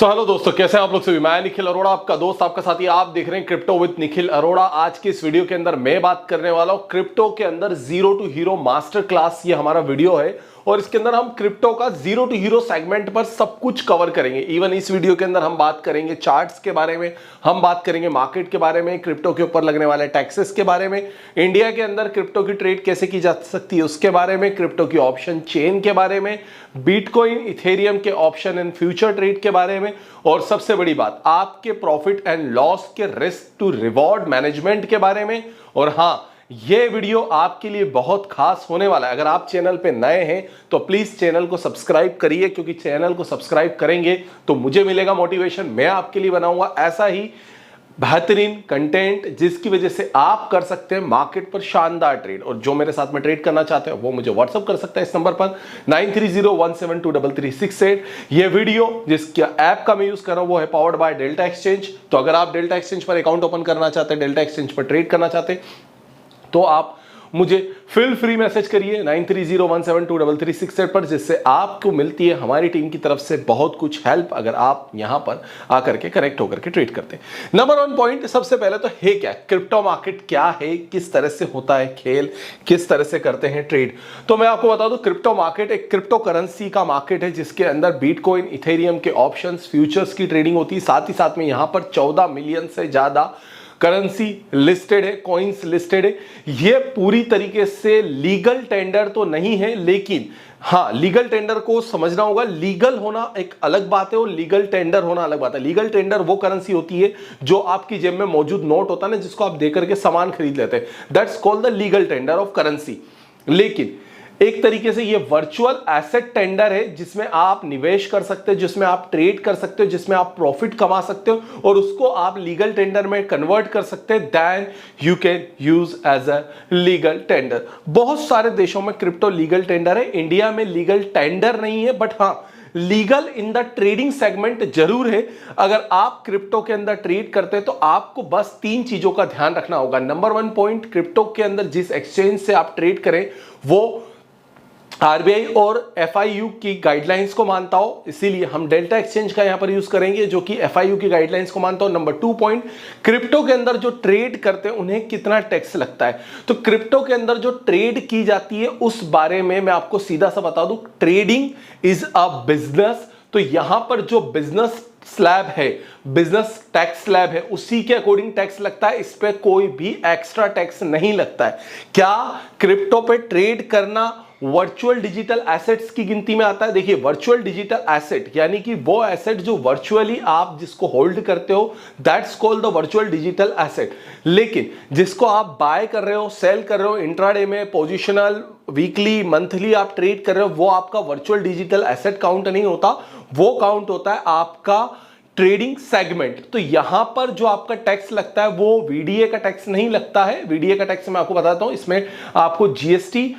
Hello दोस्तों, कैसे हैं आप लोग सभी। मैं निखिल अरोड़ा, आपका दोस्त, आपका साथी। आप देख रहे हैं क्रिप्टो विद निखिल अरोड़ा। आज की इस वीडियो के अंदर मैं बात करने वाला हूं क्रिप्टो के अंदर zero to hero master class. ये हमारा वीडियो है और इसके अंदर हम क्रिप्टो का जीरो टू हीरो सेगमेंट पर सब कुछ कवर करेंगे। इवन इस वीडियो के अंदर हम बात करेंगे चार्ट्स के बारे में, हम बात करेंगे मार्केट के बारे में, क्रिप्टो के ऊपर लगने वाले टैक्सेस के बारे में, इंडिया के अंदर क्रिप्टो की ट्रेड कैसे की जा सकती है उसके बारे में, क्रिप्टो की ऑप्शन चेन के बारे में, बिटकॉइन इथेरियम के ऑप्शन एंड फ्यूचर ट्रेड के बारे में, और सबसे बड़ी बात आपके प्रॉफिट एंड लॉस के रिस्क टू रिवॉर्ड मैनेजमेंट के बारे में। और हां, यह वीडियो आपके लिए बहुत खास होने वाला है। अगर आप चैनल पे नए हैं तो प्लीज चैनल को सब्सक्राइब करिए, क्योंकि चैनल को सब्सक्राइब करेंगे तो मुझे मिलेगा मोटिवेशन। मैं आपके लिए बनाऊंगा ऐसा ही बेहतरीन कंटेंट जिसकी वजह से आप कर सकते हैं मार्केट पर शानदार ट्रेड। और जो मेरे साथ में ट्रेड करना चाहते हैं वो मुझे व्हाट्सअप कर सकते हैं इस नंबर पर 9301723368। ये वीडियो जिसका ऐप का मैं यूज कर रहा हूं वो है पावर्ड बाय डेल्टा एक्सचेंज। तो अगर आप डेल्टा एक्सचेंज पर अकाउंट ओपन करना चाहते हैं, डेल्टा एक्सचेंज पर ट्रेड करना चाहते हैं, तो आप मुझे फील फ्री मैसेज करिए 9301723368 पर, जिससे आपको मिलती है हमारी टीम की तरफ से बहुत कुछ हेल्प अगर आप यहां पर आकर के कनेक्ट होकर के ट्रेड करते हैं। नंबर 1 पॉइंट, सबसे पहले तो है क्या क्रिप्टो मार्केट, क्या है, किस तरह से होता है खेल, किस तरह से करते हैं ट्रेड। तो मैं आपको बता दूं, क्रिप्टो मार्केट एक क्रिप्टो करेंसी का मार्केट है जिसके अंदर बिटकॉइन इथेरियम के ऑप्शंस फ्यूचर्स की ट्रेडिंग होती है। साथ ही साथ में यहां पर 14 मिलियन से ज्यादा करेंसी लिस्टेड है, कॉइन्स लिस्टेड है। ये पूरी तरीके से लीगल टेंडर तो नहीं है, लेकिन हाँ, लीगल टेंडर को समझना होगा। लीगल होना एक अलग बात है और लीगल टेंडर होना अलग बात है। लीगल टेंडर वो करेंसी होती है जो आपकी जेब में मौजूद नोट होता है ना, जिसको आप देकर के सामान खरीद लेते हैं। That's called the legal tender of currency. लेकिन एक तरीके से ये वर्चुअल एसेट टेंडर है जिसमें आप निवेश कर सकते हो, जिसमें आप ट्रेड कर सकते हो, जिसमें आप प्रॉफिट कमा सकते हो और उसको आप लीगल टेंडर में कन्वर्ट कर सकते हैं। Then you can use as a legal tender. बहुत सारे देशों में क्रिप्टो लीगल टेंडर है, इंडिया में लीगल टेंडर नहीं है, बट हाँ legal in the trading segment जरूर है। अगर आप क्रिप्टो के अंदर ट्रेड करते हैं तो आपको बस 3 चीजों का ध्यान रखना होगा। नंबर 1 पॉइंट, क्रिप्टो के अंदर जिस एक्सचेंज से आप ट्रेड करें वो आरबीआई और एफआईयू की गाइडलाइंस को मानता हो, इसीलिए हम डेल्टा एक्सचेंज का यहां पर यूज करेंगे जो कि एफआईयू की गाइडलाइंस को मानता हो। नंबर 2 पॉइंट, क्रिप्टो के अंदर जो ट्रेड करते हैं उन्हें कितना टैक्स लगता है। तो क्रिप्टो के अंदर जो ट्रेड की जाती है उस बारे में मैं आपको सीधा सा बता दूं, ट्रेडिंग इज अ बिजनेस। तो यहां पर जो बिजनेस स्लैब है, बिजनेस टैक्स स्लैब है, उसी के अकॉर्डिंग टैक्स लगता है। इस पे कोई भी एक्स्ट्रा टैक्स नहीं लगता है। क्या क्रिप्टो पे ट्रेड करना वर्चुअल डिजिटल एसेट्स की गिनती में आता है? देखिए, वर्चुअल डिजिटल एसेट यानी कि वो एसेट जो वर्चुअली आप जिसको होल्ड करते हो, that's called the virtual digital asset. लेकिन जिसको आप बाय कर रहे हो, सेल कर रहे हो, इंट्राडे में पोजिशनल, वीकली, मंथली आप ट्रेड कर रहे हो, वो आपका वर्चुअल डिजिटल एसेट काउंट नहीं होता। वो काउंट होता है आपका ट्रेडिंग सेगमेंट। तो यहां पर जो आपका टैक्स लगता है वो वीडीए का टैक्स नहीं लगता है। वीडीए का टैक्स मैं आपको बताता हूं, इसमें आपको जीएसटी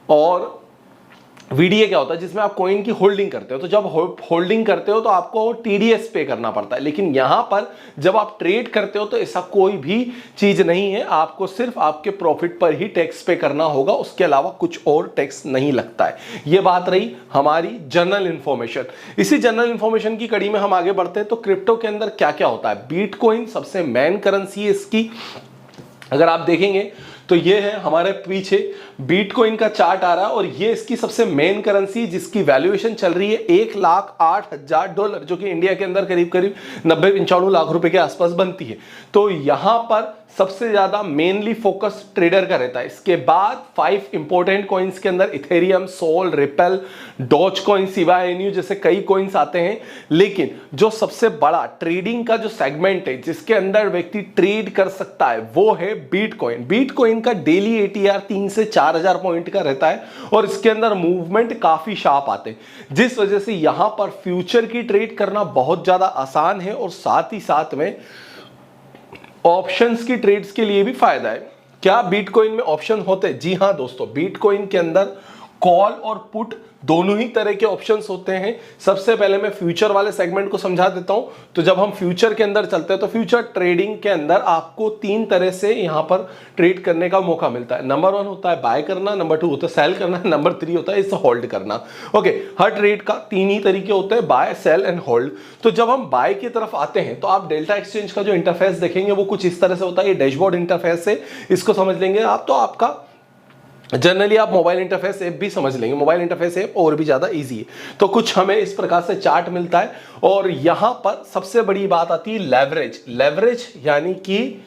और वीडीए क्या होता है, जिसमें आप कॉइन की होल्डिंग करते हो। तो जब होल्डिंग करते हो तो आपको टीडीएस पे करना पड़ता है, लेकिन यहां पर जब आप ट्रेड करते हो तो ऐसा कोई भी चीज नहीं है। आपको सिर्फ आपके प्रॉफिट पर ही टैक्स पे करना होगा, उसके अलावा कुछ और टैक्स नहीं लगता है। यह बात रही हमारी जनरल इंफॉर्मेशन। इसी जनरल इंफॉर्मेशन की कड़ी में हम आगे बढ़ते हैं। तो क्रिप्टो के अंदर क्या क्या होता है। बिटकॉइन सबसे मेन करेंसी है इसकी। अगर आप देखेंगे तो ये है हमारे पीछे बिटकॉइन का चार्ट आ रहा है और ये इसकी सबसे मेन करेंसी जिसकी वैल्यूएशन चल रही है $1,08,000, जो कि इंडिया के अंदर करीब करीब 90-95 लाख रुपए के आसपास बनती है। तो यहां पर सबसे ज्यादा मेनली फोकस ट्रेडर का रहता है। इसके बाद 5 इंपॉर्टेंट कॉइन्स के अंदर Ethereum, Sol, Ripple, Dogecoin, Shiba Inu जैसे कई कॉइन्स आते हैं। लेकिन जो सबसे बड़ा ट्रेडिंग का जो सेगमेंट है जिसके अंदर व्यक्ति ट्रेड कर सकता है वो है बिटकॉइन। बिटकॉइन का डेली एटीआर 3 से 4,000 पॉइंट का रहता है और इसके अंदर मूवमेंट काफी शार्प आते हैं, जिस वजह से यहां पर फ्यूचर की ट्रेड करना बहुत ज्यादा आसान है और साथ ही साथ में ऑप्शंस की ट्रेड्स के लिए भी फायदा है। क्या बिटकॉइन में ऑप्शन होते हैं? जी हां दोस्तों, बिटकॉइन के अंदर कॉल और पुट दोनों ही तरह के ऑप्शंस होते हैं। सबसे पहले मैं फ्यूचर वाले सेगमेंट को समझा देता हूं। तो जब हम फ्यूचर के अंदर चलते हैं तो फ्यूचर ट्रेडिंग के अंदर आपको 3 तरह से यहां पर ट्रेड करने का मौका मिलता है। नंबर 1 होता है बाय करना, नंबर 2 होता है सेल करना, नंबर 3 होता है इसे होल्ड करना। ओके, हर ट्रेड का 3 ही तरीके होते हैं, बाय, सेल एंड होल्ड। तो जब हम बाय की तरफ आते हैं तो आप डेल्टा एक्सचेंज का जो इंटरफेस देखेंगे वो कुछ इस तरह से होता है। ये डैशबोर्ड इंटरफेस है, इसको समझ लेंगे आप तो आपका जनरली आप मोबाइल इंटरफेस ऐप भी समझ लेंगे। मोबाइल इंटरफेस ऐप और भी ज्यादा इजी है। तो कुछ हमें इस प्रकार से चार्ट मिलता है और यहां पर सबसे बड़ी बात आती है लेवरेज। लेवरेज यानी कि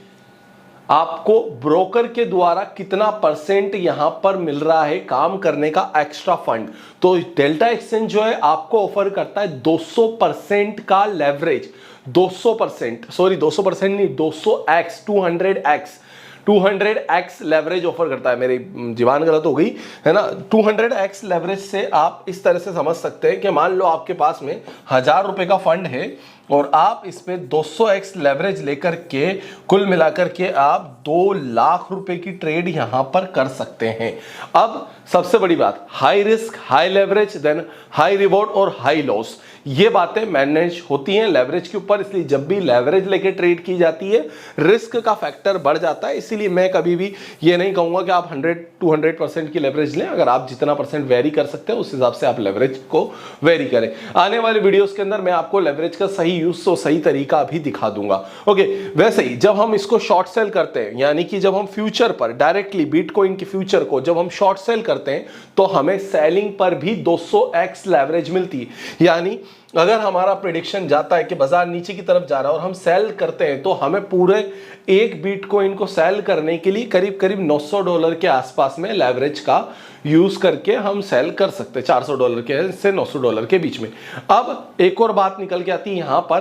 आपको ब्रोकर के द्वारा कितना परसेंट यहां पर मिल रहा है काम करने का एक्स्ट्रा फंड। तो डेल्टा एक्सचेंज जो है आपको ऑफर करता है 200% का लेवरेज। 200%, सॉरी 200% नहीं, 200x, 200x लेवरेज ऑफर करता है। मेरी जुबान गलत हो गई है ना। 200x लेवरेज से आप इस तरह से समझ सकते हैं कि मान लो आपके पास में 1000 रुपए का फंड है और आप इस पे 200x लेवरेज लेकर के कुल मिलाकर के आप 2 लाख रुपए की ट्रेड यहां पर कर सकते हैं। अब सबसे बड़ी बात, high risk, high leverage, then high reward और हाई लॉस, ये बातें मैनेज होती हैं लेवरेज के ऊपर। इसलिए जब भी लेवरेज लेके ट्रेड की जाती है रिस्क का फैक्टर बढ़ जाता है। इसीलिए मैं कभी भी ये नहीं कहूंगा कि आप 100-200% की लेवरेज लें। अगर आप जितना परसेंट वेरी कर सकते हैं उस हिसाब से आप लेवरेज को वेरी करें। आने वाले वीडियोस के अंदर मैं आपको लेवरेज का सही यूज, तो सही तरीका भी दिखा दूंगा। ओके, वैसे ही जब हम इसको शॉर्ट सेल करते हैं, यानी कि जब हम फ्यूचर पर डायरेक्टली बिटकॉइन के फ्यूचर को जब हम शॉर्ट सेल करते हैं तो हमें सेलिंग पर भी 200x लेवरेज मिलती है। यानी अगर हमारा प्रेडिक्शन जाता है कि बाजार नीचे की तरफ जा रहा है और हम सेल करते हैं तो हमें पूरे एक बिटकॉइन को सेल करने के लिए करीब करीब $900 के आसपास में लेवरेज का यूज करके हम सेल कर सकते हैं। $400 के से $900 के बीच में। अब एक और बात निकल के आती है यहां पर,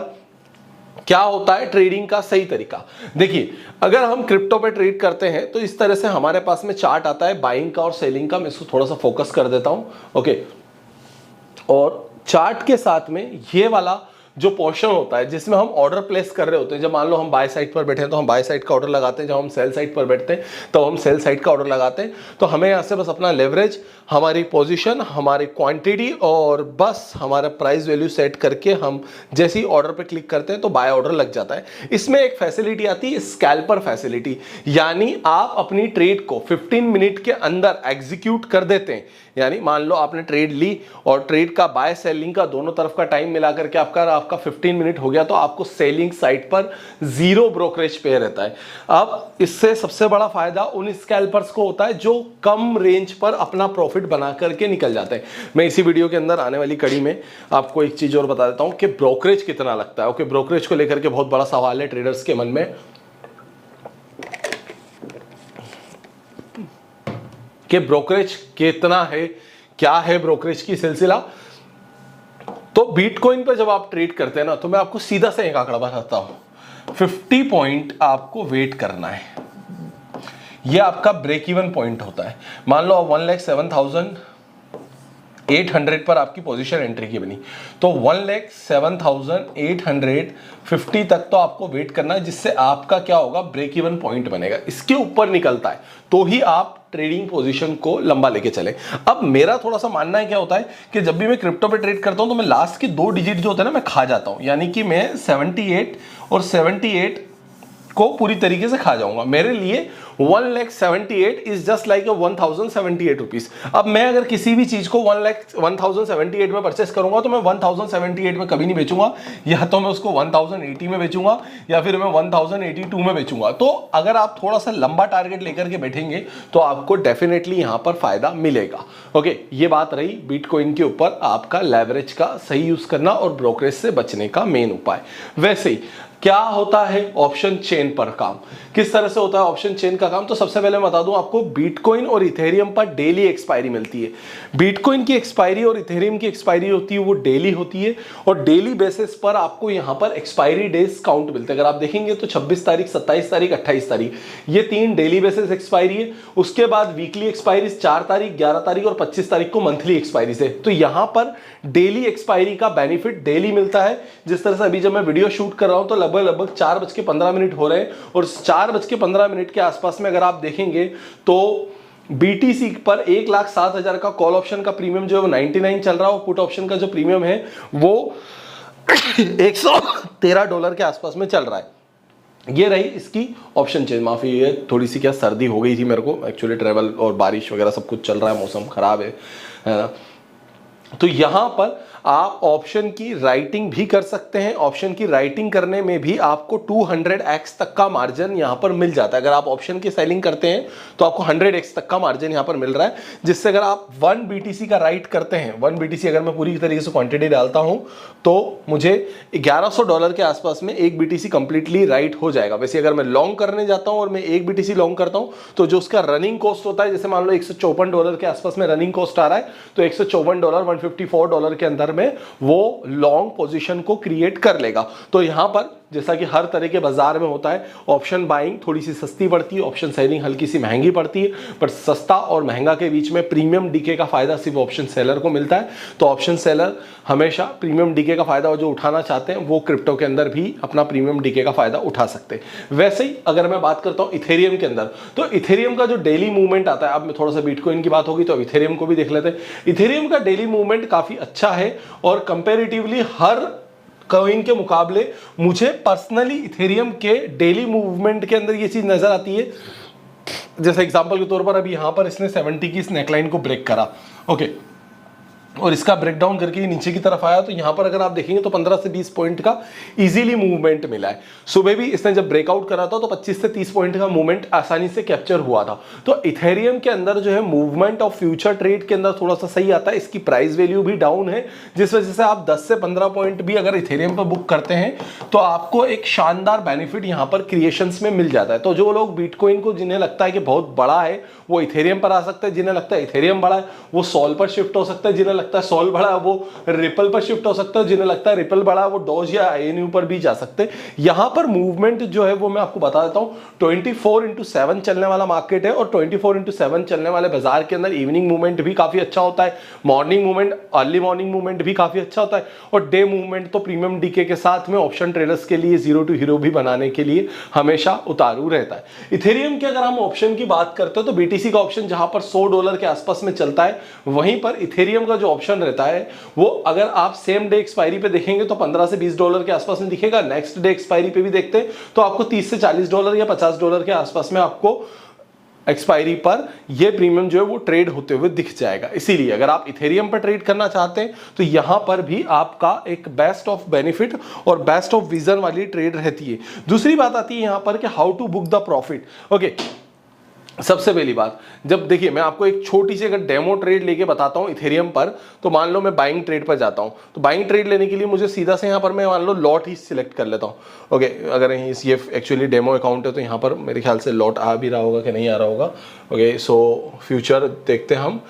क्या होता है ट्रेडिंग का सही तरीका। देखिए, अगर हम क्रिप्टो पे ट्रेड करते हैं तो इस तरह से हमारे पास में चार्ट आता है बाइंग का और सेलिंग का। मैं इसको थोड़ा सा फोकस कर देता हूं। ओके, और चार्ट के साथ में ये वाला जो पोर्शन होता है जिसमें हम ऑर्डर प्लेस कर रहे होते हैं, जब मान लो हम बाय साइड पर बैठे हैं तो हम बाय साइड का ऑर्डर लगाते हैं, जब हम सेल साइड पर बैठते हैं तो हम सेल साइड का ऑर्डर लगाते हैं। तो हमें यहाँ से बस अपना लेवरेज, हमारी पोजीशन, हमारी क्वांटिटी और बस हमारा प्राइस वैल्यू सेट करके हम जैसे ही ऑर्डर पे क्लिक करते हैं तो बाय ऑर्डर लग जाता है। इसमें एक फैसिलिटी आती है स्कैल्पर फैसिलिटी, यानी आप अपनी ट्रेड को 15 मिनट के अंदर एग्जीक्यूट कर देते हैं। यानी मान लो आपने ट्रेड ली और ट्रेड का बाय सेलिंग का दोनों तरफ का टाइम मिलाकर के आपका 15 मिनट हो गया तो आपको सेलिंग साइड पर 0 ब्रोकरेज पे रहता है। अब इससे सबसे बड़ा फायदा उन स्कैल्पर्स को होता है जो कम रेंज पर अपना प्रॉफिट बना करके निकल जाते हैं। मैं इसी वीडियो के अंदर आने वाली कड़ी में आपको एक चीज और बता देता हूं कि ब्रोकरेज कितना लगता है। ओके, ब्रोकरेज को लेकर के बहुत बड़ा सवाल है ट्रेडर्स के मन में कि ब्रोकरेज कितना है, क्या है ब्रोकरेज की सिलसिला। तो बिटकॉइन पर जब आप ट्रेड करते हैं ना तो मैं आपको सीधा से एक आंकड़ा बताता हूं। 50 पॉइंट आपको वेट करना है, यह आपका ब्रेक इवन पॉइंट होता है। मान लो 1,07,800 पर आपकी पोजीशन एंट्री की बनी तो 1,07,850 तक तो आपको वेट करना है, जिससे आपका क्या होगा, ब्रेक इवन पॉइंट बनेगा। इसके ऊपर निकलता है तो ही आप ट्रेडिंग पोजीशन को लंबा लेके चले। अब मेरा थोड़ा सा मानना है क्या होता है कि जब भी मैं क्रिप्टो पे ट्रेड करता हूं तो मैं लास्ट के 2 डिजिट जो होते हैं ना मैं खा जाता हूं। यानी कि मैं 78 और 78 को पूरी तरीके से खा जाऊंगा। मेरे लिए 1,78,000 इज जस्ट लाइक 1,078 रुपीज। अब मैं अगर किसी भी चीज को 1,078 में परचेस करूंगा तो मैं 1,078 में कभी नहीं बेचूंगा, या तो मैं उसको 1,080 में बेचूंगा या फिर मैं 1,082 में बेचूंगा। तो अगर आप थोड़ा सा लंबा टारगेट लेकर के बैठेंगे तो आपको डेफिनेटली यहां पर फायदा मिलेगा। ओके, ये बात रही बिटकॉइन के ऊपर आपका लेवरेज का सही यूज करना और ब्रोकरेज से बचने का मेन उपाय। वैसे ही क्या होता है ऑप्शन चेन पर काम, किस तरह से होता है ऑप्शन चेन का काम। तो सबसे पहले मैं बता दूं आपको, बिटकॉइन और इथेरियम पर डेली एक्सपायरी मिलती है। बिटकॉइन की एक्सपायरी और इथेरियम की एक्सपायरी होती है वो डेली होती है और डेली बेसिस पर आपको यहां पर एक्सपायरी डेज काउंट मिलते हैं। अगर आप देखेंगे तो 26 तारीख, 27 तारीख, 28 तारीख, ये 3 डेली बेसिस एक्सपायरी है। उसके बाद वीकली एक्सपायरी 4 तारीख, 11 तारीख और 25 तारीख को मंथली एक्सपायरी से। तो यहां पर डेली एक्सपायरी का बेनिफिट डेली मिलता है। जिस तरह से अभी जब मैं वीडियो शूट कर रहा हूं तो लगभग 4:15 हो रहे हैं और 4:15 के आसपास में अगर आप देखेंगे तो BTC पर 1,07,000 का कॉल ऑप्शन का प्रीमियम जो है वो 99 चल रहा है और पुट ऑप्शन का जो प्रीमियम है वो $113 के आसपास में चल रहा है। ये रही इसकी ऑप्शन चेंज। माफी, ये थोड़ी सी क्या सर्दी हो गई थी मेरे को, एक्चुअली ट्रैवल और बारिश वगैरह सब कुछ चल रहा है, मौसम खराब है ना। तो यहां पर आप ऑप्शन की राइटिंग भी कर सकते हैं। ऑप्शन की राइटिंग करने में भी आपको 200x तक का मार्जिन यहां पर मिल जाता है। अगर आप ऑप्शन की सेलिंग करते हैं तो आपको 100x तक का मार्जिन यहां पर मिल रहा है, जिससे अगर आप 1 BTC का राइट करते हैं, 1 BTC अगर मैं पूरी तरीके से क्वांटिटी डालता हूं तो मुझे $1100 के आसपास में 1 BTC कंप्लीटली राइट हो जाएगा। वैसे अगर मैं लॉन्ग करने जाता हूं और मैं 1 BTC लॉन्ग करता हूं तो जो उसका रनिंग कॉस्ट होता है, जैसे मान लो $154 के आसपास में रनिंग कॉस्ट आ रहा है, तो $154 $154 के अंदर में वो लॉन्ग पोजीशन को क्रिएट कर लेगा। तो यहां पर जैसा कि हर तरह के बाजार में होता है, ऑप्शन बाइंग थोड़ी सी सस्ती पड़ती है, ऑप्शन सेलिंग हल्की सी महंगी पड़ती है, पर सस्ता और महंगा के बीच में प्रीमियम डीके का फायदा सिर्फ ऑप्शन सेलर को मिलता है। तो ऑप्शन सेलर हमेशा प्रीमियम डीके का फायदा जो उठाना चाहते हैं वो क्रिप्टो के अंदर भी अपना प्रीमियम डीके का फायदा उठा सकते हैं। वैसे ही अगर मैं बात करता हूं इथेरियम के अंदर, तो इथेरियम का जो डेली मूवमेंट आता है, अब मैं थोड़ा सा बिटकॉइन की बात होगी तो इथेरियम को भी देख लेते हैं। इथेरियम का डेली मूवमेंट काफी अच्छा है और कंपैरेटिवली हर कॉइन के मुकाबले मुझे पर्सनली इथेरियम के डेली मूवमेंट के अंदर ये चीज नजर आती है। जैसे एग्जांपल के तौर पर अभी यहां पर इसने 70 की इस नेकलाइन को ब्रेक करा, ओके, और इसका ब्रेकडाउन करके नीचे की तरफ आया, तो यहां पर अगर आप देखेंगे तो 15 से 20 पॉइंट का इजीली मूवमेंट मिला है। सुबह भी इसने जब ब्रेकआउट करा था तो 25 से 30 पॉइंट का मूवमेंट आसानी से कैप्चर हुआ था। तो इथेरियम के अंदर जो है मूवमेंट ऑफ फ्यूचर ट्रेड के अंदर थोड़ा सा सही आता है। इसकी प्राइस वैल्यू भी डाउन है, जिस वजह से आप 10 से 15 पॉइंट भी अगर इथेरियम पर बुक करते हैं तो आपको एक शानदार बेनिफिट यहां पर क्रिएशंस में मिल जाता है। तो जो लोग बिटकॉइन को जिन्हें लगता है कि बहुत बड़ा है वो इथेरियम पर आ सकते हैं, जिन्हें लगता है इथेरियम बड़ा है वो सोल पर शिफ्ट हो सकता है, जिन्हें लगता है सोल बड़ा है वो रिपल पर शिफ्ट हो सकता है, जिन्हें लगता है रिपल बड़ा है वो डॉज या आईएनयू पर भी जा सकते हैं। यहां पर मूवमेंट जो है वो मैं आपको बता देता हूं, 24/7 चलने वाला मार्केट है और 24/7 चलने वाले बाजार के अंदर इवनिंग मूवमेंट भी काफी अच्छा होता है, morning movement, early morning movement भी काफी अच्छा होता है, और डे मूवमेंट तो प्रीमियम डीके के साथ में ऑप्शन ट्रेडर्स के लिए जीरो टू हीरो भी बनाने के लिए हमेशा उतारू रहता है। इथेरियम के अगर हम ऑप्शन की बात करते हैं तो बीटीसी का ऑप्शन जहां पर $100 के आसपास में चलता है, वहीं पर इथेरियम का जो ऑप्शन रहता है वो अगर आप सेम डे एक्सपायरी पे देखेंगे तो $15 से $20 के आसपास में दिखेगा। नेक्स्ट डे एक्सपायरी पे भी देखते हैं तो आपको $30 से $40 या $50 के आसपास में आपको एक्सपायरी पर ये प्रीमियम जो है वो ट्रेड होते हुए दिख जाएगा। इसीलिए अगर आप इथेरियम पर ट्रेड करना चाहते हैं तो यहां पर भी आपका एक बेस्ट ऑफ बेनिफिट और बेस्ट ऑफ विजन वाली ट्रेड रहती है। दूसरी बात आती है यहां पर कि how to book the profit. Okay, सबसे पहली बात, जब देखिए मैं आपको एक छोटी सी अगर डेमो ट्रेड लेके बताता हूं इथेरियम पर, तो मान लो मैं बाइंग ट्रेड पर जाता हूं, तो बाइंग ट्रेड लेने के लिए मुझे सीधा से यहां पर मैं मान लो लॉट ही सिलेक्ट कर लेता हूं। ओके, अगर ये एक्चुअली डेमो अकाउंट है तो यहां पर मेरे ख्याल से लॉट आ भी रहा होगा कि नहीं आ रहा होगा। ओके, सो फ्यूचर देखते हैं हम।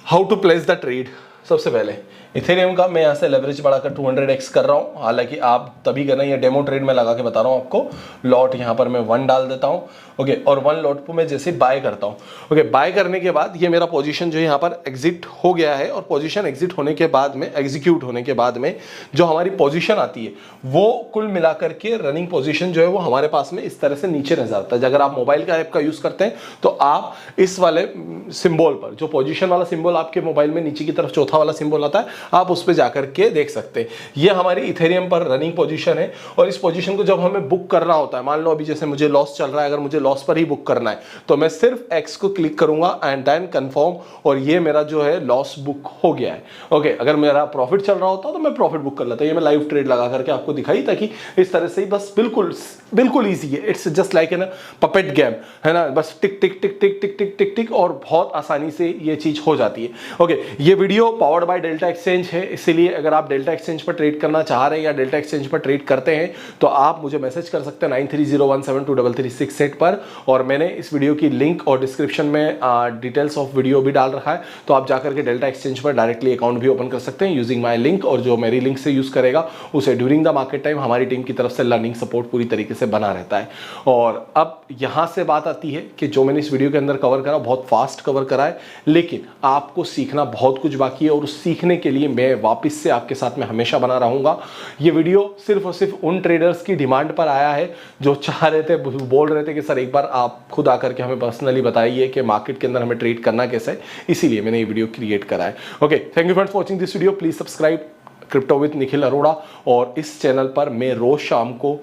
How to place the trade. सबसे पहले इथेरियम का मैं यहाँ से लेवरेज बढ़ाकर 200x कर रहा हूँ, हालांकि आप तभी करना, ये डेमो ट्रेड में लगा के बता रहा हूँ आपको। लॉट यहाँ पर मैं 1 डाल देता हूँ, ओके, और 1 लॉट को मैं जैसे बाय करता हूँ, ओके, बाय करने के बाद ये मेरा पोजीशन जो है यहाँ पर एग्जिट हो गया है, और पोजीशन एग्जिट होने के बाद में, एग्जीक्यूट होने के बाद में जो हमारी पोजीशन आती है वो कुल मिलाकर के रनिंग पोजीशन जो है वो हमारे पास में इस तरह से नीचे नजर आता है। अगर आप मोबाइल का ऐप का यूज करते हैं तो आप इस वाले सिंबल पर, जो पोजीशन वाला सिंबल आपके मोबाइल में नीचे की तरफ चौथा वाला सिंबल आता है, आप उस पर जाकर के देख सकते हैं। ये हमारी इथेरियम पर रनिंग पोजीशन है, और इस पोजीशन को जब हमें बुक करना होता है, मान लो अभी जैसे मुझे लॉस चल रहा है, अगर मुझे लॉस पर ही बुक करना है तो मैं सिर्फ एक्स को क्लिक करूंगा एंड देन कंफर्म, और ये मेरा जो है लॉस बुक हो गया है। ओके, अगर मेरा प्रॉफिट चल रहा होता तो मैं प्रॉफिट बुक कर लेता। ये मैं लाइव ट्रेड लगा करके आपको दिखाई, ताकि इस तरह से बस बिल्कुल ईजी है। It's just like an puppet game, है ना, बस टिक टिक टिक टिक टिक टिक टिक टिक, और बहुत आसानी से ये चीज हो जाती है। ओके, ये video powered by delta exchange है, इसीलिए अगर आप डेल्टा एक्सचेंज पर ट्रेड करना चाह रहे हैं या डेल्टा एक्सचेंज पर ट्रेड करते हैं तो आप मुझे मैसेज कर सकते हैं 9301723368 पर, और मैंने इस वीडियो की लिंक और डिस्क्रिप्शन में डिटेल्स ऑफ वीडियो भी डाल रखा है, तो आप जाकर के डेल्टा एक्सचेंज पर डायरेक्टली अकाउंट भी ओपन कर सकते हैं यूजिंग माय लिंक, और जो मेरी लिंक से यूज करेगा उसे ड्यूरिंग द मार्केट टाइम हमारी टीम की तरफ से लर्निंग सपोर्ट पूरी तरीके से बना रहता है। और अब यहां से बात आती है कि जो मैंने इस वीडियो के अंदर कवर करा बहुत फास्ट कवर करा है, लेकिन आपको सीखना बहुत कुछ बाकी है, और उस सीखने के लिए लिए मैं वापस से आपके साथ में हमेशा बना रहूँगा। ये वीडियो सिर्फ और सिर्फ उन ट्रेडर्स की डिमांड पर आया है जो चाह रहे थे, बोल रहे थे कि सर एक बार आप खुद आकर के हमें पर्सनली बताइए कि मार्केट के अंदर हमें ट्रेड करना कैसे है, इसीलिए मैंने ये वीडियो क्रिएट करा है। Okay, thank you friends for watching this video. Please subscribe crypto with Nikhil Arora, और इस चैनल पर मैं रोज शाम को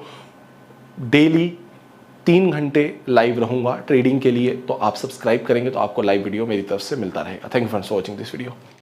डेली 3 घंटे लाइव रहूंगा ट्रेडिंग के लिए, तो आप सब्सक्राइब करेंगे तो आपको लाइव वीडियो मेरी तरफ से मिलता रहेगा। Thank you friends for watching this video.